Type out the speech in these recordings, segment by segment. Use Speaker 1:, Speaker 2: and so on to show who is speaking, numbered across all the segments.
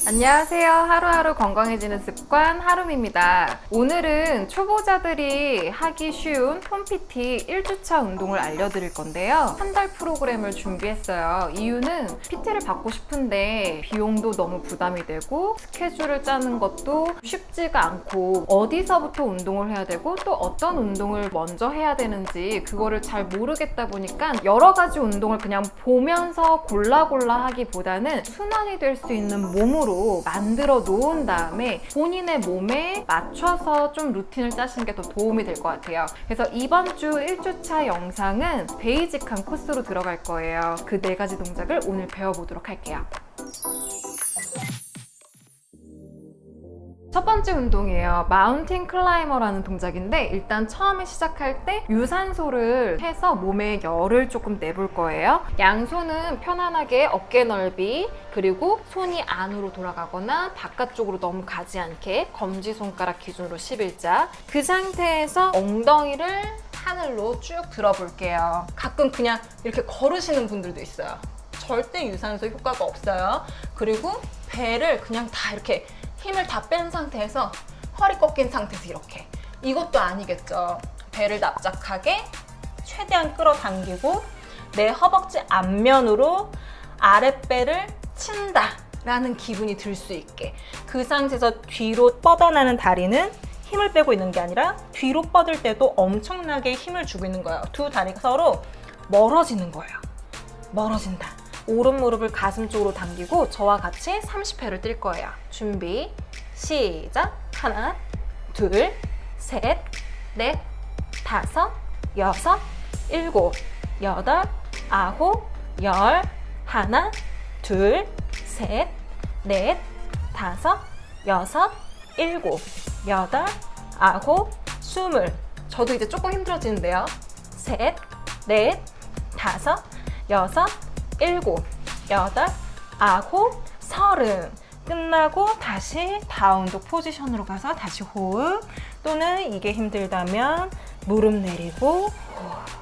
Speaker 1: 안녕하세요. 하루하루 건강해지는 습관 하룸입니다. 오늘은 초보자들이 하기 쉬운 홈PT 1주차 운동을 알려드릴 건데요. 한 달 프로그램을 준비했어요. 이유는 PT를 받고 싶은데 비용도 너무 부담이 되고 스케줄을 짜는 것도 쉽지가 않고 어디서부터 운동을 해야 되고 또 어떤 운동을 먼저 해야 되는지 그거를 잘 모르겠다 보니까 여러 가지 운동을 그냥 보면서 골라 하기보다는 순환이 될 수 있는 몸으로 만들어 놓은 다음에 본인의 몸에 맞춰서 좀 루틴을 짜시는 게 더 도움이 될 것 같아요. 그래서 이번 주 1주차 영상은 베이직한 코스로 들어갈 거예요. 그 4가지 동작을 오늘 배워보도록 할게요. 첫 번째 운동이에요. 마운틴 클라이머라는 동작인데 일단 처음에 시작할 때 유산소를 해서 몸에 열을 조금 내볼 거예요. 양손은 편안하게 어깨 넓이, 그리고 손이 안으로 돌아가거나 바깥쪽으로 너무 가지 않게 검지손가락 기준으로 11자. 그 상태에서 엉덩이를 하늘로 쭉 들어볼게요. 가끔 그냥 이렇게 걸으시는 분들도 있어요. 절대 유산소 효과가 없어요. 그리고 배를 그냥 다 이렇게 힘을 다 뺀 상태에서 허리 꺾인 상태에서 이렇게. 이것도 아니겠죠. 배를 납작하게 최대한 끌어당기고 내 허벅지 앞면으로 아랫배를 친다 라는 기분이 들 수 있게. 그 상태에서 뒤로 뻗어나는 다리는 힘을 빼고 있는 게 아니라 뒤로 뻗을 때도 엄청나게 힘을 주고 있는 거예요. 두 다리가 서로 멀어지는 거예요. 멀어진다. 오른 무릎을 가슴 쪽으로 당기고 저와 같이 30회를 뛸 거예요. 준비, 시작! 하나, 둘, 셋, 넷, 다섯, 여섯, 일곱, 여덟, 아홉, 열, 하나, 둘, 셋, 넷, 다섯, 여섯, 일곱, 여덟, 아홉, 스물. 저도 이제 조금 힘들어지는데요. 셋, 넷, 다섯, 여섯, 일곱, 여덟, 아홉, 서른. 끝나고 다시 다운독 포지션으로 가서 다시 호흡. 또는 이게 힘들다면 무릎 내리고 호흡.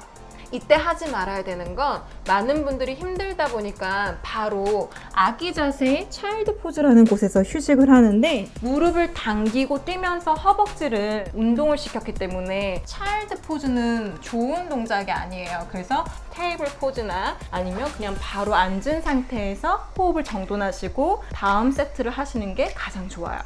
Speaker 1: 이때 하지 말아야 되는 건 많은 분들이 힘들다 보니까 바로 아기 자세 차일드 포즈라는 곳에서 휴식을 하는데 무릎을 당기고 뛰면서 허벅지를 운동을 시켰기 때문에 차일드 포즈는 좋은 동작이 아니에요. 그래서 테이블 포즈나 아니면 그냥 바로 앉은 상태에서 호흡을 정돈하시고 다음 세트를 하시는 게 가장 좋아요.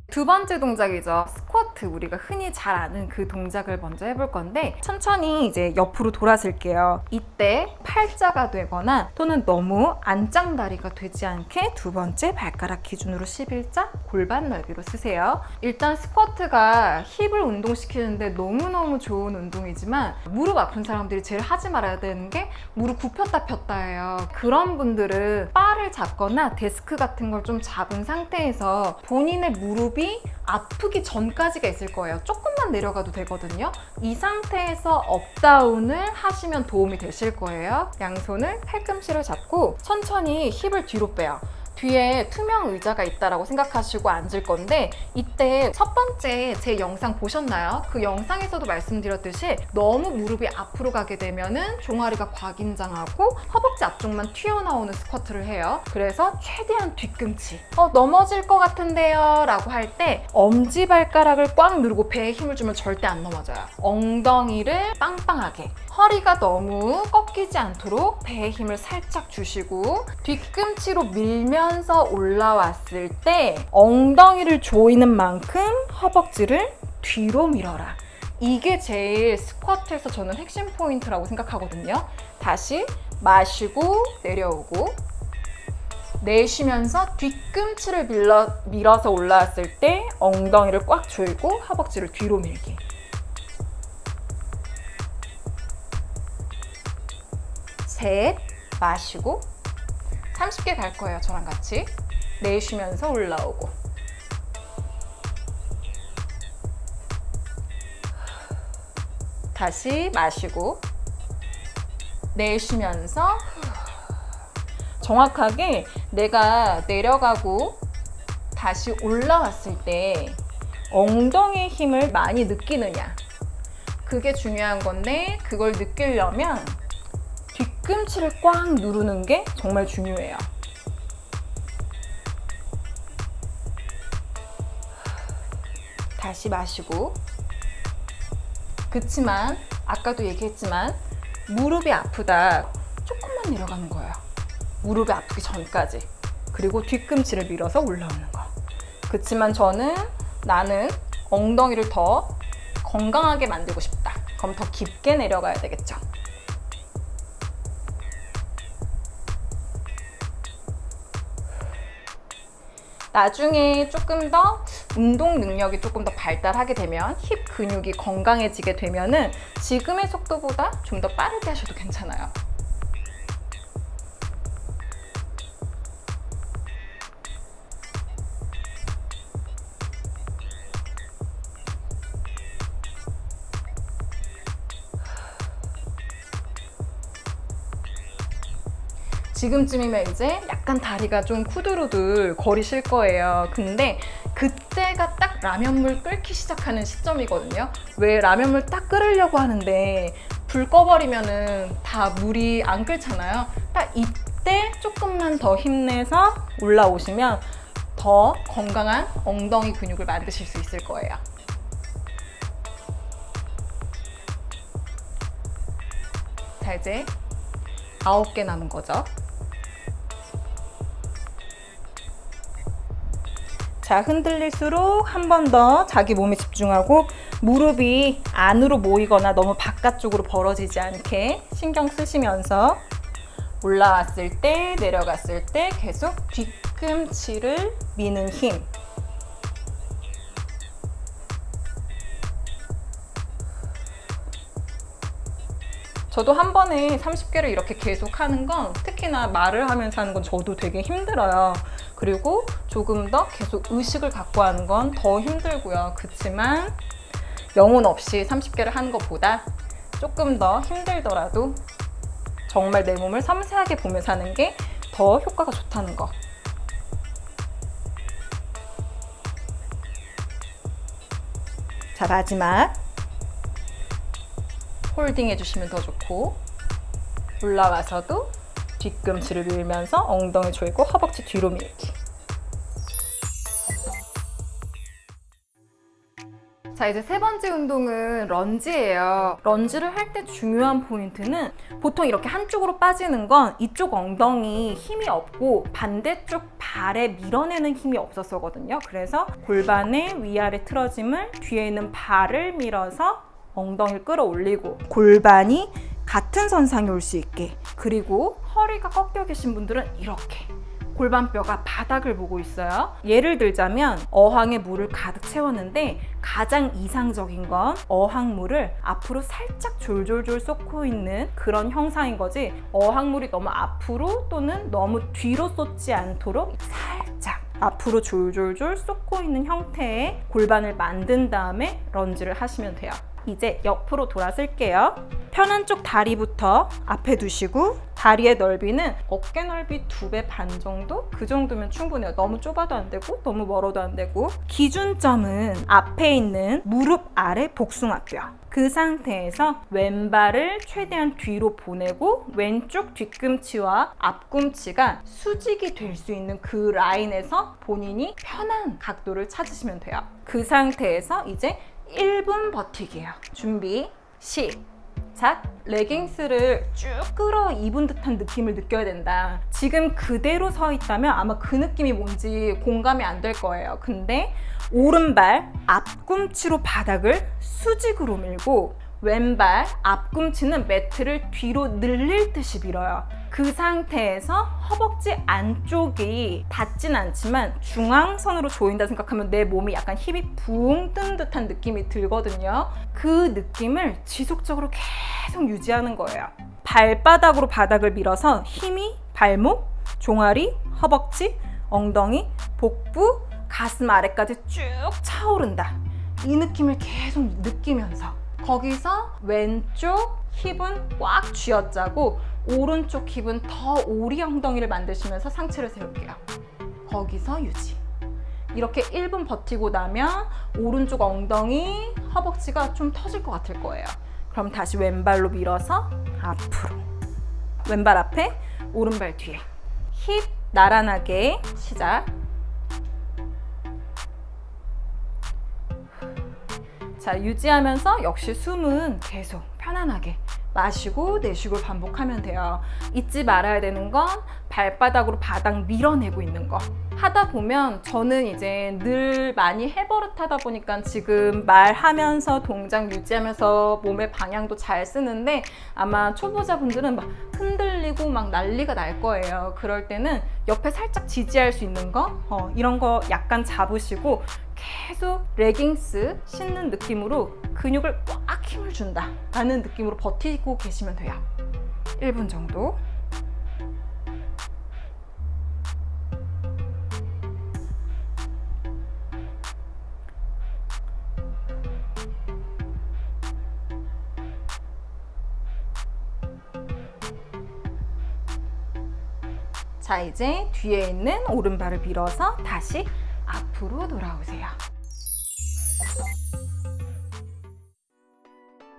Speaker 1: 두 번째 동작이죠. 스쿼트. 우리가 흔히 잘 아는 그 동작을 먼저 해볼 건데 천천히 이제 옆으로 돌아설게요. 이때 팔자가 되거나 또는 너무 안짱다리가 되지 않게 두 번째 발가락 기준으로 11자 골반 넓이로 쓰세요. 일단 스쿼트가 힙을 운동시키는데 너무너무 좋은 운동이지만 무릎 아픈 사람들이 제일 하지 말아야 되는 게 무릎 굽혔다 폈다예요. 그런 분들은 바를 잡거나 데스크 같은 걸 좀 잡은 상태에서 본인의 무릎이 아프기 전까지가 있을 거예요. 조금만 내려가도 되거든요. 이 상태에서 업다운을 하시면 도움이 되실 거예요. 양손을 팔꿈치를 잡고 천천히 힙을 뒤로 빼요. 뒤에 투명 의자가 있다라고 생각하시고 앉을 건데 이때 첫 번째 제 영상 보셨나요? 그 영상에서도 말씀드렸듯이 너무 무릎이 앞으로 가게 되면은 종아리가 과긴장하고 허벅지 앞쪽만 튀어나오는 스쿼트를 해요. 그래서 최대한 뒤꿈치 넘어질 것 같은데요 라고 할 때 엄지발가락을 꽉 누르고 배에 힘을 주면 절대 안 넘어져요. 엉덩이를 빵빵하게, 허리가 너무 꺾이지 않도록 배에 힘을 살짝 주시고 뒤꿈치로 밀면서 올라왔을 때 엉덩이를 조이는 만큼 허벅지를 뒤로 밀어라. 이게 제일 스쿼트에서 저는 핵심 포인트라고 생각하거든요. 다시 마시고 내려오고 내쉬면서 뒤꿈치를 밀어서 올라왔을 때 엉덩이를 꽉 조이고 허벅지를 뒤로 밀기. 셋, 마시고 30개 갈 거예요. 저랑 같이. 내쉬면서 올라오고 다시 마시고 내쉬면서 정확하게 내가 내려가고 다시 올라왔을 때 엉덩이의 힘을 많이 느끼느냐, 그게 중요한 건데 그걸 느끼려면
Speaker 2: 뒤꿈치를 꽉 누르는 게 정말 중요해요. 다시 마시고. 그치만 아까도 얘기했지만 무릎이 아프다. 조금만 내려가는 거예요. 무릎이 아프기 전까지. 그리고 뒤꿈치를 밀어서 올라오는 거. 그치만 나는 엉덩이를 더 건강하게 만들고 싶다. 그럼 더 깊게 내려가야 되겠죠. 나중에 조금 더 운동 능력이 조금 더 발달하게 되면 힙 근육이 건강해지게 되면은 지금의 속도보다 좀 더 빠르게 하셔도 괜찮아요. 지금쯤이면 이제 약간 다리가 좀 후들후들 거리실 거예요. 근데 그때가 딱 라면물 끓기 시작하는 시점이거든요. 왜 라면물 딱 끓으려고 하는데 불 꺼버리면은 다 물이 안 끓잖아요. 딱 이때 조금만 더 힘내서 올라오시면 더 건강한 엉덩이 근육을 만드실 수 있을 거예요. 자, 이제 9개 남은 거죠. 자, 흔들릴수록 한 번 더 자기 몸에 집중하고 무릎이 안으로 모이거나 너무 바깥쪽으로 벌어지지 않게 신경 쓰시면서 올라왔을 때, 내려갔을 때 계속 뒤꿈치를 미는 힘. 저도 한 번에 30개를 이렇게 계속 하는 건, 특히나 말을 하면서 하는 건 저도 되게 힘들어요. 그리고 조금 더 계속 의식을 갖고 하는 건 더 힘들고요. 그렇지만 영혼 없이 30개를 하는 것보다 조금 더 힘들더라도 정말 내 몸을 섬세하게 보면서 하는 게 더 효과가 좋다는 거. 자, 마지막 홀딩 해주시면 더 좋고, 올라와서도 뒤꿈치를 밀면서 엉덩이 조이고 허벅지 뒤로 밀기.
Speaker 1: 자, 이제 세 번째 운동은 런지예요.
Speaker 2: 런지를 할 때 중요한 포인트는 보통 이렇게 한쪽으로 빠지는 건 이쪽 엉덩이 힘이 없고 반대쪽 발에 밀어내는 힘이 없었거든요. 그래서 골반의 위아래 틀어짐을 뒤에 있는 발을 밀어서 엉덩이를 끌어올리고 골반이 같은 선상에 올 수 있게, 그리고 허리가 꺾여 계신 분들은 이렇게 골반뼈가 바닥을 보고 있어요. 예를 들자면 어항에 물을 가득 채웠는데 가장 이상적인 건 어항물을 앞으로 살짝 졸졸졸 쏟고 있는 그런 형상인 거지, 어항물이 너무 앞으로 또는 너무 뒤로 쏟지 않도록 살짝 앞으로 졸졸졸 쏟고 있는 형태의 골반을 만든 다음에 런지를 하시면 돼요. 이제 옆으로 돌아설게요. 편한 쪽 다리부터 앞에 두시고 다리의 넓이는 어깨 넓이 2배 반 정도? 그 정도면 충분해요. 너무 좁아도 안 되고 너무 멀어도 안 되고, 기준점은 앞에 있는 무릎 아래 복숭아뼈. 그 상태에서 왼발을 최대한 뒤로 보내고 왼쪽 뒤꿈치와 앞꿈치가 수직이 될 수 있는 그 라인에서 본인이 편한 각도를 찾으시면 돼요. 그 상태에서 이제 1분 버티기예요. 준비, 시작! 레깅스를 쭉 끌어 입은 듯한 느낌을 느껴야 된다. 지금 그대로 서 있다면 아마 그 느낌이 뭔지 공감이 안 될 거예요. 근데 오른발 앞꿈치로 바닥을 수직으로 밀고 왼발 앞꿈치는 매트를 뒤로 늘릴 듯이 밀어요. 그 상태에서 허벅지 안쪽이 닿진 않지만 중앙선으로 조인다 생각하면 내 몸이 약간 힙이 붕 뜬 듯한 느낌이 들거든요. 그 느낌을 지속적으로 계속 유지하는 거예요. 발바닥으로 바닥을 밀어서 힘이 발목, 종아리, 허벅지, 엉덩이, 복부, 가슴 아래까지 쭉 차오른다. 이 느낌을 계속 느끼면서 거기서 왼쪽 힙은 꽉 쥐어짜고 오른쪽 힙은 더 오리 엉덩이를 만드시면서 상체를 세울게요. 거기서 유지. 이렇게 1분 버티고 나면 오른쪽 엉덩이, 허벅지가 좀 터질 것 같을 거예요. 그럼 다시 왼발로 밀어서 앞으로. 왼발 앞에, 오른발 뒤에. 힙 나란하게 시작. 자, 유지하면서 역시 숨은 계속 편안하게 마시고 내쉬고 반복하면 돼요. 잊지 말아야 되는 건 발바닥으로 바닥 밀어내고 있는 거. 하다 보면 저는 이제 늘 많이 해버릇하다 보니까 지금 말하면서 동작 유지하면서 몸의 방향도 잘 쓰는데 아마 초보자분들은 막 흔들리고 막 난리가 날 거예요. 그럴 때는 옆에 살짝 지지할 수 있는 거 이런 거 약간 잡으시고 계속 레깅스 신는 느낌으로 근육을 꽉 힘을 준다 라는 느낌으로 버티고 계시면 돼요. 1분 정도. 자, 이제 뒤에 있는 오른발을 밀어서 다시 앞으로 돌아오세요.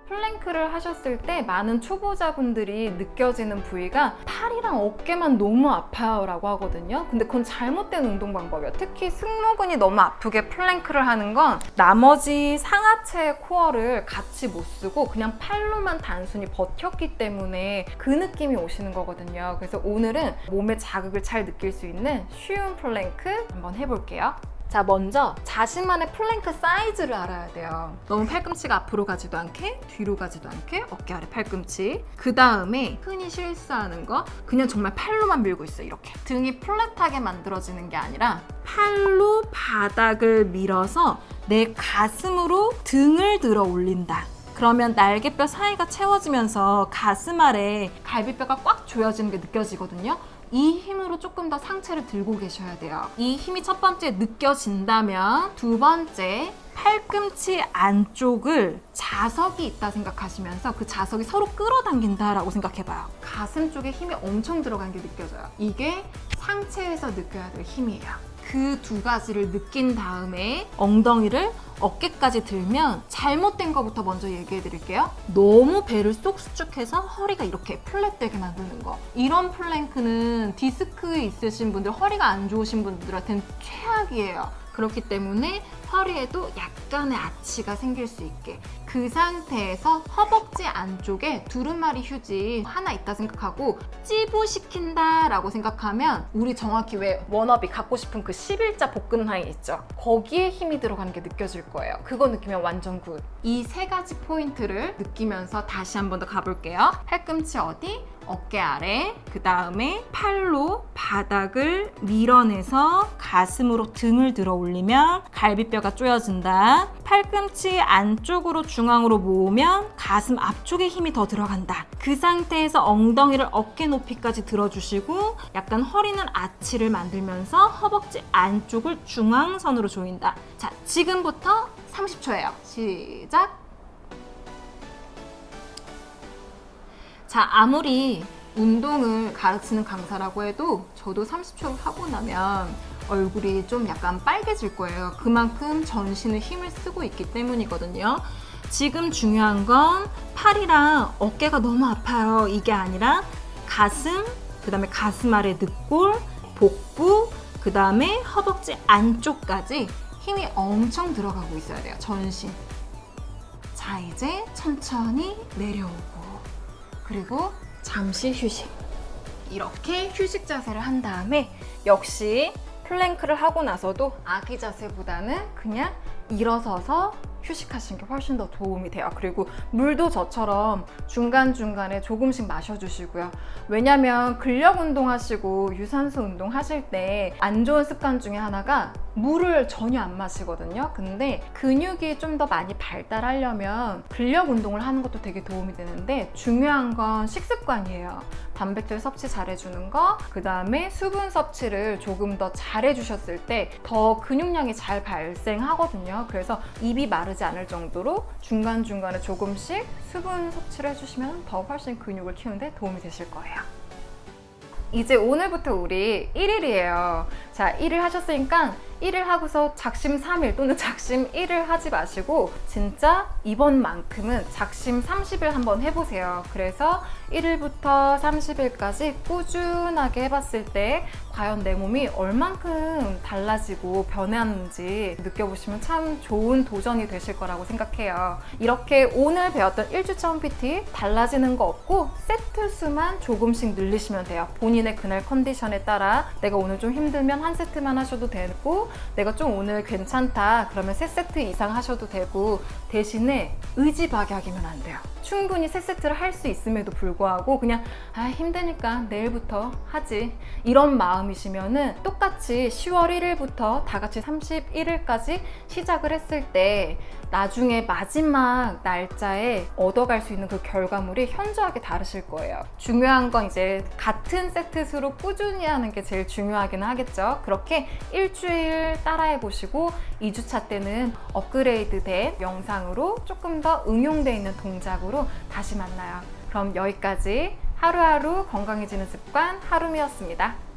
Speaker 2: 플랭크를 하셨을 때 많은 초보자분들이 느껴지는 부위가 팔이랑 어깨만 너무 아파요 라고 하거든요. 근데 그건 잘못된 운동 방법이에요. 특히 승모근이 너무 아프게 플랭크를 하는 건 나머지 상하체 코어를 같이 못 쓰고 그냥 팔로만 단순히 버텼기 때문에 그 느낌이 오시는 거거든요. 그래서 오늘은 몸의 자극을 잘 느낄 수 있는 쉬운 플랭크 한번 해볼게요. 자, 먼저 자신만의 플랭크 사이즈를 알아야 돼요. 너무 팔꿈치가 앞으로 가지도 않게 뒤로 가지도 않게 어깨 아래 팔꿈치. 그 다음에 흔히 실수하는 거 그냥 정말 팔로만 밀고 있어요. 이렇게 등이 플랫하게 만들어지는 게 아니라 팔로 바닥을 밀어서 내 가슴으로 등을 들어 올린다. 그러면 날개뼈 사이가 채워지면서 가슴 아래 갈비뼈가 꽉 조여지는 게 느껴지거든요. 이 힘으로 조금 더 상체를 들고 계셔야 돼요. 이 힘이 첫 번째 느껴진다면 두 번째 팔꿈치 안쪽을 자석이 있다 생각하시면서 그 자석이 서로 끌어당긴다라고 생각해봐요. 가슴 쪽에 힘이 엄청 들어간 게 느껴져요. 이게 상체에서 느껴야 될 힘이에요. 그 두 가지를 느낀 다음에 엉덩이를 어깨까지 들면 잘못된 것부터 먼저 얘기해 드릴게요. 너무 배를 쏙 수축해서 허리가 이렇게 플랫되게 만드는 거. 이런 플랭크는 디스크 있으신 분들, 허리가 안 좋으신 분들한테는 최악이에요. 그렇기 때문에 허리에도 약간의 아치가 생길 수 있게 그 상태에서 허벅지 안쪽에 두루마리 휴지 하나 있다 생각하고 찌부시킨다 라고 생각하면 우리 정확히 왜 워너비 갖고 싶은 그 11자 복근 라인 있죠? 거기에 힘이 들어가는 게 느껴질 거예요. 그거 느끼면 완전 굿. 이 세 가지 포인트를 느끼면서 다시 한 번 더 가볼게요. 팔꿈치 어디? 어깨 아래, 그 다음에 팔로 바닥을 밀어내서 가슴으로 등을 들어 올리면 갈비뼈가 조여진다. 팔꿈치 안쪽으로 중앙으로 모으면 가슴 앞쪽에 힘이 더 들어간다. 그 상태에서 엉덩이를 어깨 높이까지 들어주시고 약간 허리는 아치를 만들면서 허벅지 안쪽을 중앙선으로 조인다. 자, 지금부터 30초예요. 시작! 자, 아무리 운동을 가르치는 강사라고 해도 저도 30초를 하고 나면 얼굴이 좀 약간 빨개질 거예요. 그만큼 전신의 힘을 쓰고 있기 때문이거든요. 지금 중요한 건 팔이랑 어깨가 너무 아파요. 이게 아니라 가슴, 그 다음에 가슴 아래 늑골, 복부, 그 다음에 허벅지 안쪽까지 힘이 엄청 들어가고 있어야 돼요. 전신. 자, 이제 천천히 내려오고 그리고 잠시 휴식. 이렇게 휴식 자세를 한 다음에 역시 플랭크를 하고 나서도 아기 자세보다는 그냥 일어서서 휴식하시는 게 훨씬 더 도움이 돼요. 그리고 물도 저처럼 중간중간에 조금씩 마셔주시고요. 왜냐면 근력 운동 하시고 유산소 운동 하실 때 안 좋은 습관 중에 하나가 물을 전혀 안 마시거든요. 근데 근육이 좀 더 많이 발달하려면 근력 운동을 하는 것도 되게 도움이 되는데 중요한 건 식습관이에요. 단백질 섭취 잘해주는 거, 그 다음에 수분 섭취를 조금 더 잘해주셨을 때 더 근육량이 잘 발생하거든요. 그래서 입이 마르지 않을 정도로 중간중간에 조금씩 수분 섭취를 해주시면 더 훨씬 근육을 키우는데 도움이 되실 거예요. 이제 오늘부터 우리 1일이에요. 자, 1일 하셨으니까
Speaker 1: 1일 하고서 작심 3일 또는 작심 1일 하지 마시고 진짜 이번만큼은 작심 30일 한번 해보세요. 그래서 1일부터 30일까지 꾸준하게 해봤을 때 과연 내 몸이 얼만큼 달라지고 변했는지 느껴보시면 참 좋은 도전이 되실 거라고 생각해요. 이렇게 오늘 배웠던 1주차 홈PT 달라지는 거 없고 세트 수만 조금씩 늘리시면 돼요. 본인의 그날 컨디션에 따라 내가 오늘 좀 힘들면 한 세트만 하셔도 되고 내가 좀 오늘 괜찮다 그러면 3세트 이상 하셔도 되고 대신에 의지박약이면 안 돼요. 충분히 3세트를 할 수 있음에도 불구하고 그냥 힘드니까 내일부터 하지 이런 마음이시면은 똑같이 10월 1일부터 다 같이 31일까지 시작을 했을 때 나중에 마지막 날짜에 얻어갈 수 있는 그 결과물이 현저하게 다르실 거예요. 중요한 건 이제 같은 세트 수로 꾸준히 하는 게 제일 중요하긴 하겠죠. 그렇게 일주일 따라해 보시고 2주차 때는 업그레이드된 영상으로 조금 더 응용되어 있는 동작으로 다시 만나요. 그럼 여기까지 하루하루 건강해지는 습관 하루미였습니다.